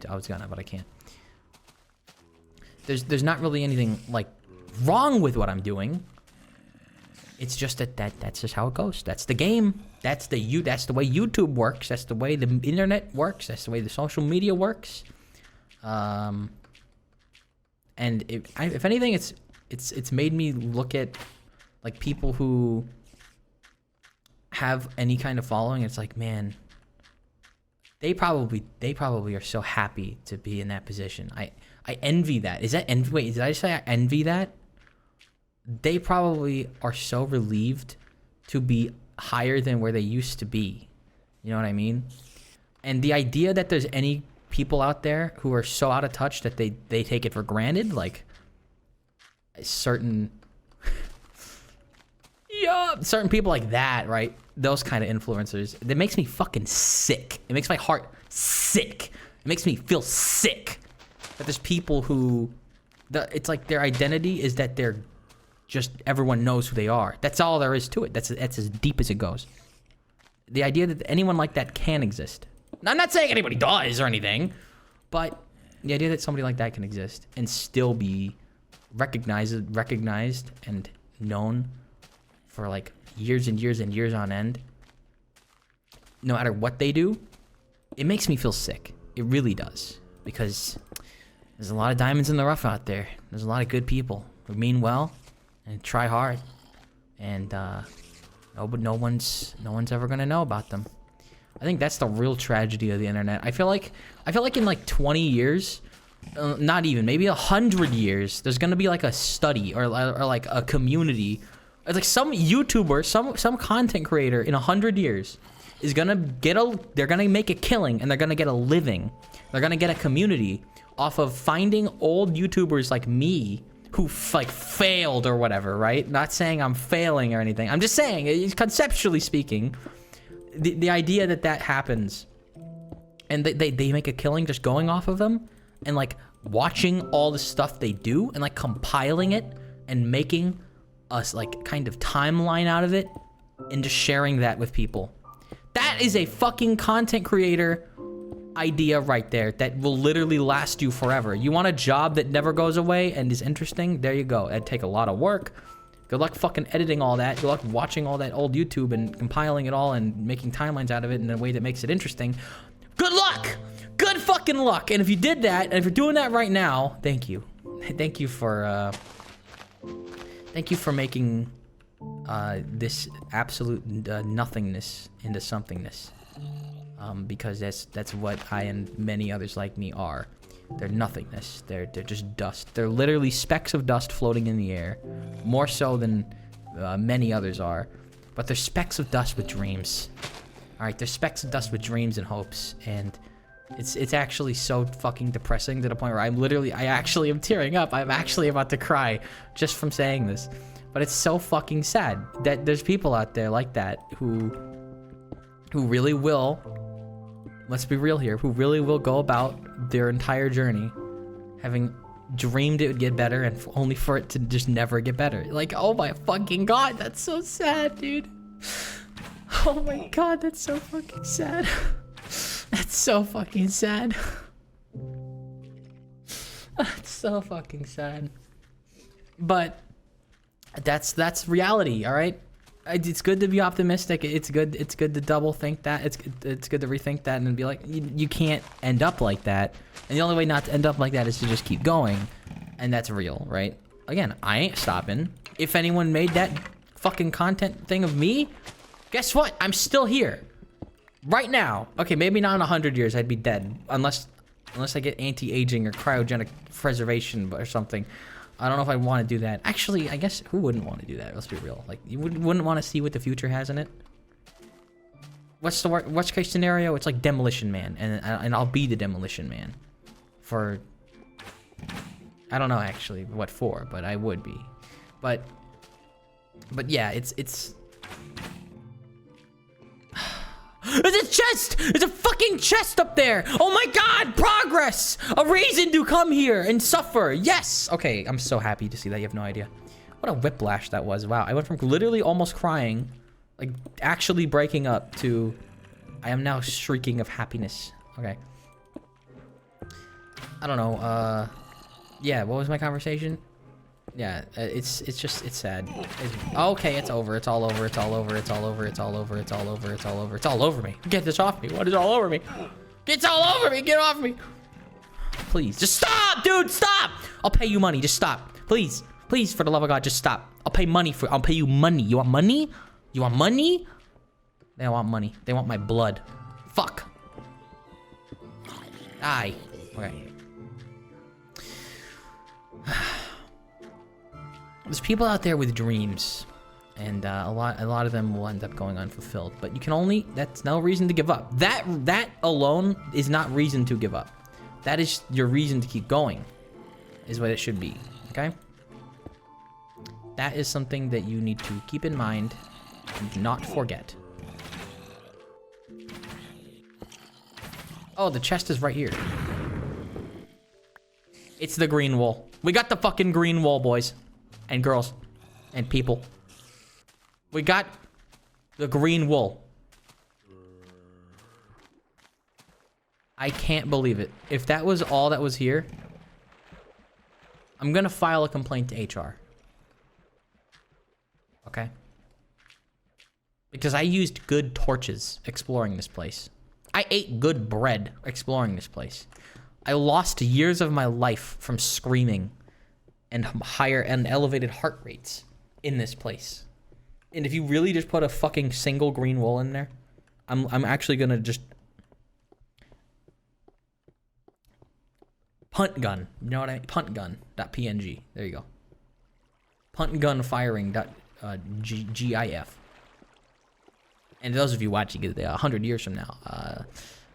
but I can't. There's not really anything like wrong with what I'm doing. It's just that's just how it goes. That's the game. That's the way YouTube works. That's the way the internet works. That's the way the social media works. And if anything, it's made me look at like people who have any kind of following. It's like, man, they probably are so happy to be in that position. I envy that. Is that envy? Wait, did I just say I envy that? They probably are so relieved to be higher than where they used to be. You know what I mean? And the idea that there's any people out there who are so out of touch that they take it for granted, like certain certain people like that, right? Those kind of influencers, that makes me fucking sick. It makes my heart sick. It makes me feel sick that there's people who it's like their identity is that they're just everyone knows who they are. That's all there is to it. That's as deep as it goes. The idea that anyone like that can exist. I'm not saying anybody does or anything, but the idea that somebody like that can exist and still be recognized and known for like years and years and years on end, no matter what they do, it makes me feel sick. It really does, because there's a lot of diamonds in the rough out there. There's a lot of good people who mean well and try hard, and no one's ever gonna know about them. I think that's the real tragedy of the internet. I feel like in like 20 years, not even, maybe 100 years, there's gonna be like a study or like a community. It's like some YouTuber, some content creator in 100 years is gonna they're gonna make a killing, and they're gonna get a living. They're gonna get a community off of finding old YouTubers like me who like failed or whatever, right? Not saying I'm failing or anything. I'm just saying, conceptually speaking, the idea that happens, and they make a killing just going off of them, and like watching all the stuff they do, and like compiling it and making us like kind of timeline out of it, and just sharing that with people. That is a fucking content creator idea right there that will literally last you forever. You want a job that never goes away and is interesting? There you go. It'd take a lot of work. Good luck fucking editing all that. Good luck watching all that old YouTube and compiling it all and making timelines out of it in a way that makes it interesting. Good luck! Good fucking luck! And if you did that, and if you're doing that right now, thank you. Thank you for making this absolute nothingness into somethingness. Because that's what I and many others like me are. They're nothingness. They're just dust. They're literally specks of dust floating in the air, more so than many others are. But they're specks of dust with dreams. All right, they're specks of dust with dreams and hopes, and it's actually so fucking depressing to the point where I actually am tearing up. I'm actually about to cry just from saying this. But it's so fucking sad that there's people out there like that who really will, let's be real here, who really will go about their entire journey having dreamed it would get better and only for it to just never get better. Like, oh my fucking god, that's so sad, dude. Oh my god, that's so fucking sad. That's so fucking sad. That's so fucking sad. But that's reality, all right? It's good to be optimistic. It's good to double think that. It's good to rethink that and be like, you can't end up like that. And the only way not to end up like that is to just keep going. And that's real, right? Again, I ain't stopping. If anyone made that fucking content thing of me, guess what? I'm still here. Right now. Okay, maybe not in 100 years. I'd be dead. Unless I get anti-aging or cryogenic preservation or something. I don't know if I want to do that. Actually, I guess who wouldn't want to do that? Let's be real. Like, you wouldn't want to see what the future has in it. What's the worst case scenario? It's like Demolition Man, and I'll be the Demolition Man. For, I don't know actually what for, but I would be. But yeah, it's. There's a chest! There's a fucking chest up there! Oh my god! Progress! A reason to come here and suffer! Yes! Okay, I'm so happy to see that. You have no idea. What a whiplash that was. Wow, I went from literally almost crying, like actually breaking up, to I am now shrieking of happiness. Okay. I don't know, Yeah, what was my conversation? Yeah, it's sad. Okay, it's over. It's all over. It's all over. It's all over. It's all over. It's all over. It's all over. It's all over me. Get this off me. What is all over me? It's all over me. Get off me. Please, just stop, dude. Stop. I'll pay you money. Just stop. Please, please, for the love of God, just stop. I'll pay money for. I'll pay you money. You want money? You want money? They want money. They want my blood. Fuck. Die. Okay. There's people out there with dreams, and a lot of them will end up going unfulfilled. But you can only, that's no reason to give up. That alone is not reason to give up. That is your reason to keep going, is what it should be. Okay? That is something that you need to keep in mind and not forget. Oh, the chest is right here. It's the green wool. We got the fucking green wool, boys. And girls. And people. We got the green wool. I can't believe it. If that was all that was here, I'm gonna file a complaint to HR. Okay? Because I used good torches exploring this place. I ate good bread exploring this place. I lost years of my life from screaming and higher and elevated heart rates in this place. And if you really just put a fucking single green wool in there, I'm actually gonna just punt gun. You know what I mean? Punt gun.png. There you go. Punt gun firing .gif. And those of you watching it 100 years from now,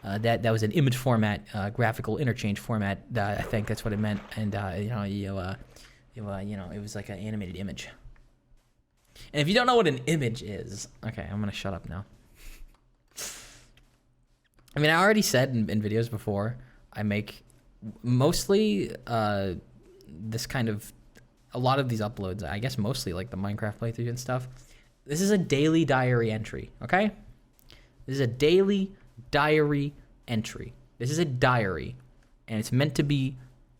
that was an image format, graphical interchange format. I think that's what it meant. And it was like an animated image. And if you don't know what an image is, okay, I'm gonna shut up now. I mean, I already said in videos before, I make mostly this kind of, a lot of these uploads, I guess mostly like the Minecraft playthrough and stuff. This is a daily diary entry, okay? This is a daily diary entry. This is a diary, and it's meant to be,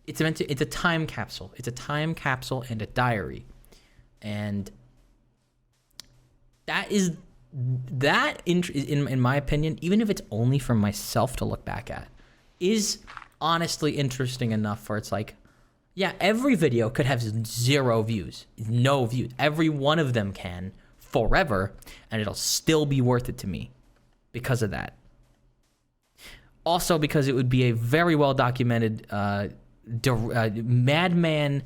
it's a time capsule. It's a time capsule and a diary. And in my opinion, even if it's only for myself to look back at, is honestly interesting enough for it's like, yeah, every video could have 0 views, no views. Every one of them can forever, and it'll still be worth it to me because of that. Also because it would be a very well documented madman,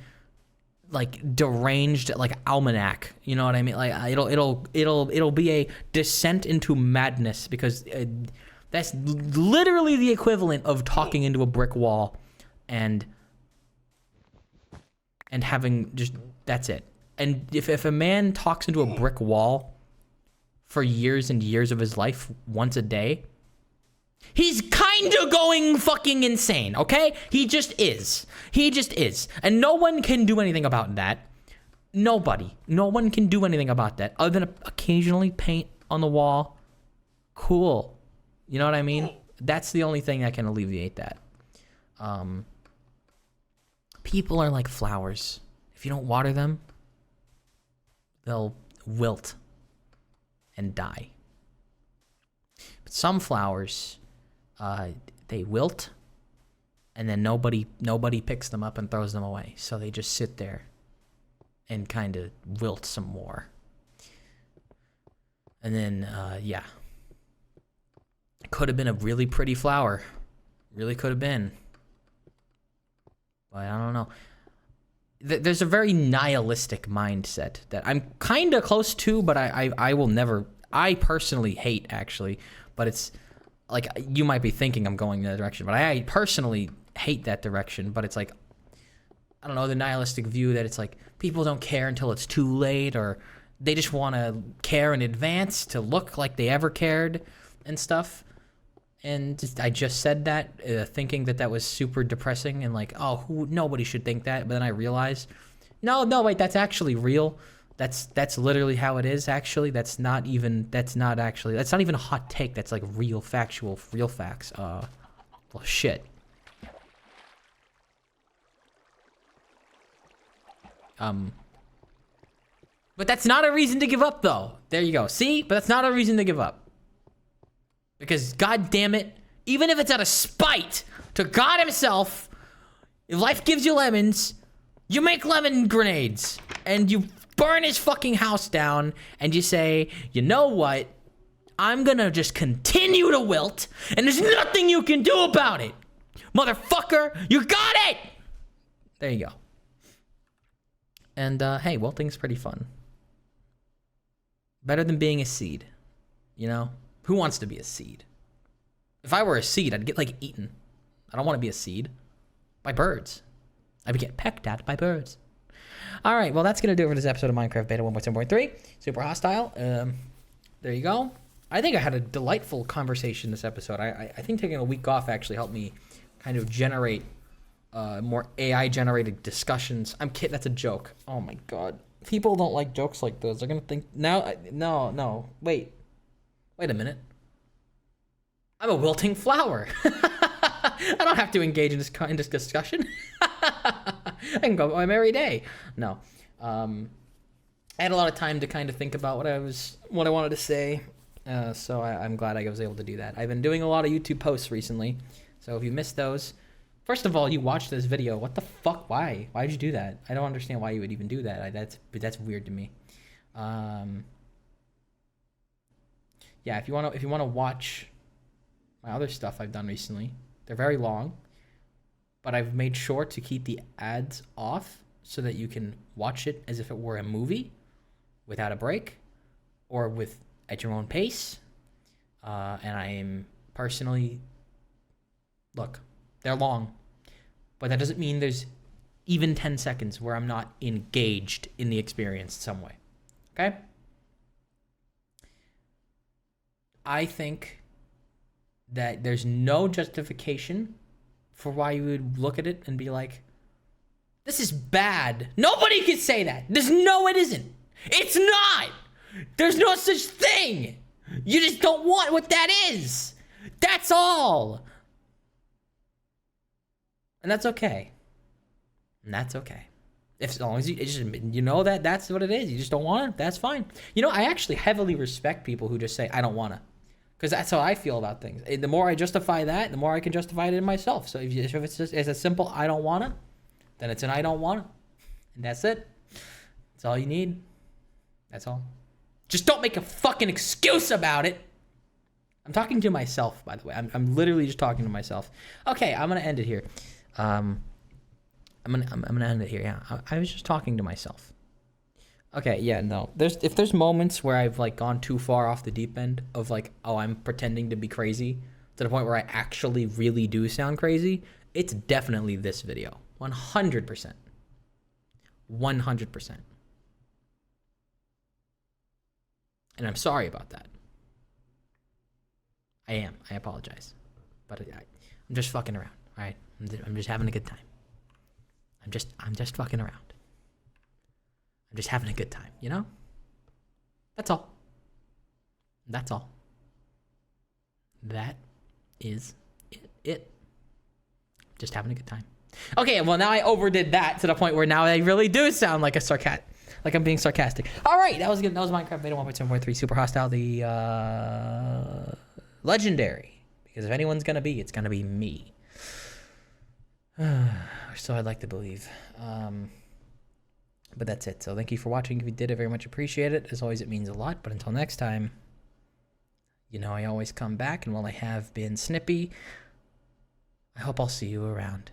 like deranged, like almanac. You know what I mean? Like it'll be a descent into madness, because that's literally the equivalent of talking into a brick wall and having just, that's it. And if a man talks into a brick wall for years and years of his life once a day, he's kind of going fucking insane, okay? He just is. He just is. And no one can do anything about that. Nobody. No one can do anything about that other than occasionally paint on the wall. Cool. You know what I mean? That's the only thing that can alleviate that. People are like flowers. If you don't water them, they'll wilt and die. But some flowers, they wilt, and then nobody picks them up and throws them away. So they just sit there and kind of wilt some more. And then, yeah. It could have been a really pretty flower. Really could have been. But I don't know. There's a very nihilistic mindset that I'm kind of close to, but I will never, I personally hate, actually. But it's like, you might be thinking I'm going in that direction, but I personally hate that direction. But it's like, I don't know, the nihilistic view that it's like people don't care until it's too late, or they just want to care in advance to look like they ever cared and stuff. And I just said that, thinking that was super depressing and like, oh, nobody should think that. But then I realized, no, wait, that's actually real. That's literally how it is. Actually, that's not even a hot take. That's like real facts. Well, shit. But that's not a reason to give up, though. There you go. See? But that's not a reason to give up. Because, god damn it, even if it's out of spite to God himself, if life gives you lemons, you make lemon grenades. And you burn his fucking house down, and you say, you know what? I'm gonna just continue to wilt, and there's nothing you can do about it. Motherfucker, you got it! There you go. And, hey, wilting's pretty fun. Better than being a seed. You know? Who wants to be a seed? If I were a seed, I'd get, like, eaten. I don't want to be a seed. By birds. I would get pecked at by birds. Alright, well, that's going to do it for this episode of Minecraft Beta 1.7.3. Super hostile. There you go. I think I had a delightful conversation this episode. I think taking a week off actually helped me kind of generate more AI-generated discussions. I'm kidding. That's a joke. Oh, my God. People don't like jokes like those. They're going to think... No. Wait a minute. I'm a wilting flower. I don't have to engage in this discussion. I can go my merry day. No. I had a lot of time to kind of think about what I wanted to say. So I'm glad I was able to do that. I've been doing a lot of YouTube posts recently. So if you missed those, first of all, you watched this video. What the fuck? Why? Why'd you do that? I don't understand why you would even do that. That's weird to me. Yeah, if you wanna watch my other stuff I've done recently, they're very long, but I've made sure to keep the ads off so that you can watch it as if it were a movie without a break or at your own pace. And I am personally, look, they're long, but that doesn't mean there's even 10 seconds where I'm not engaged in the experience in some way. Okay? I think that there's no justification for why you would look at it and be like, this is bad. Nobody can say that. It isn't. It's not. There's no such thing. You just don't want what that is. That's all. And that's okay. As long as you know that that's what it is. You just don't want it. That's fine. You know, I actually heavily respect people who just say, I don't want to. Because that's how I feel about things. The more I justify that, the more I can justify it in myself. So if it's just as a simple I don't want to, then it's an I don't want to. And that's it. That's all you need. That's all. Just don't make a fucking excuse about it. I'm talking to myself, by the way. I'm literally just talking to myself. Okay, I'm gonna end it here. I'm gonna end it here. Yeah, I was just talking to myself. Okay, yeah, no. If there's moments where I've like gone too far off the deep end of like, oh, I'm pretending to be crazy to the point where I actually really do sound crazy, it's definitely this video. 100%. 100%. And I'm sorry about that. I am. I apologize. But I'm just fucking around, all right? I'm just having a good time. I'm just fucking around. I'm just having a good time, you know? That's all. That's all. That is it. Just having a good time. Okay, well, now I overdid that to the point where now I really do sound like like I'm being sarcastic. All right, that was good. That was Minecraft Beta 1.7.3 Super Hostile, the legendary. Because if anyone's gonna be, it's gonna be me. So I'd like to believe. But that's it. So thank you for watching. If you did, I very much appreciate it. As always, it means a lot. But until next time, you know I always come back. And while I have been Snippy, I hope I'll see you around.